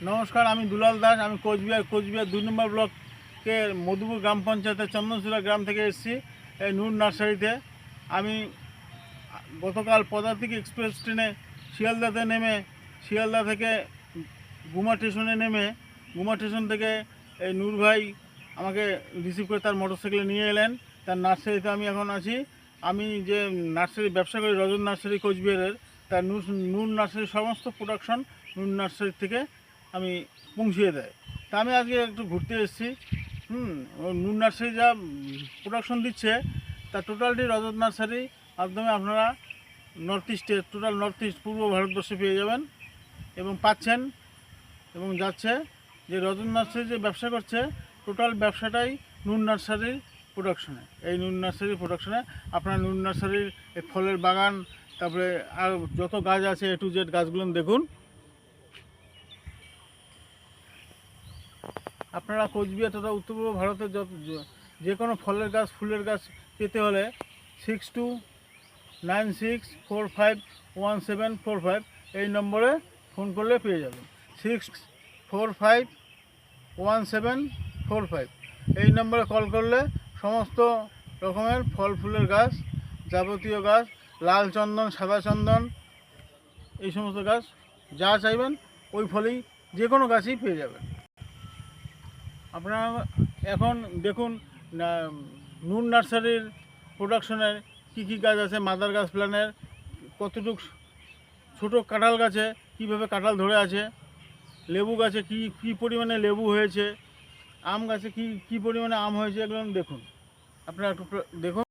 নমস্কার, আমি দুলাল দাস। আমি কোচবিহার 2 নম্বর ব্লকের মধুপুর গ্রাম পঞ্চায়েতের চন্দনশিলা গ্রাম থেকে এসেছি এই নূর নার্সারিতে। আমি গতকাল পদাতিক এক্সপ্রেস ট্রেনে শিয়ালদাতে নেমে শিয়ালদা থেকে গুমা স্টেশনে নেমে গুমা স্টেশন থেকে এই নূর ভাই আমাকে রিসিভ করে তার মোটরসাইকেলে নিয়ে এলেন। তার নার্সারিতে আমি এখন আছি। আমি যে নার্সারি ব্যবসা করি, রজন নার্সারি কোচবিহারের, তার নূর নার্সারির সমস্ত প্রোডাকশন নূর নার্সারি থেকে আমি পৌঁছিয়ে দেয়। তা আমি আজকে একটু ঘুরতে এসেছি। নূর নার্সারি যা প্রোডাকশন দিচ্ছে তা টোটালটি রজত নার্সারি মাধ্যমে আপনারা নর্থ ইস্ট পূর্ব ভারতবর্ষে পেয়ে যাবেন এবং পাচ্ছেন এবং যাচ্ছে। যে রজন নার্সারি যে ব্যবসা করছে, টোটাল ব্যবসাটাই নূর নার্সারির প্রোডাকশনে। এই নূর নার্সারির প্রোডাকশনে আপনার নূর নার্সারির এই ফলের বাগান, তারপরে আর যত গাছ আছে A to Z গাছগুলো দেখুন। আপনারা কোচবিহার তথা উত্তর পূর্ব ভারতের যে কোনো ফলের গাছ, ফুলের গাছ পেতে হলে 6296451745 এই নম্বরে ফোন করলে পেয়ে যাবেন। 6451745 এই নম্বরে কল করলে সমস্ত রকমের ফল ফুলের গাছ, যাবতীয় গাছ, লাল চন্দন, সাদা চন্দন, এই সমস্ত গাছ যা চাইবেন ওই ফলেই যে কোনো গাছই পেয়ে যাবেন। আপনারা এখন দেখুন নূর নার্সারির প্রোডাকশনের কী গাছ আছে। মাদার গাছ প্ল্যানের কতটুকু ছোটো কাঁঠাল গাছে কীভাবে কাঁঠাল ধরে আছে, লেবু গাছে কী পরিমাণে লেবু হয়েছে, আম গাছে কী পরিমাণে আম হয়েছে, এগুলো দেখুন। আপনারা একটু দেখুন।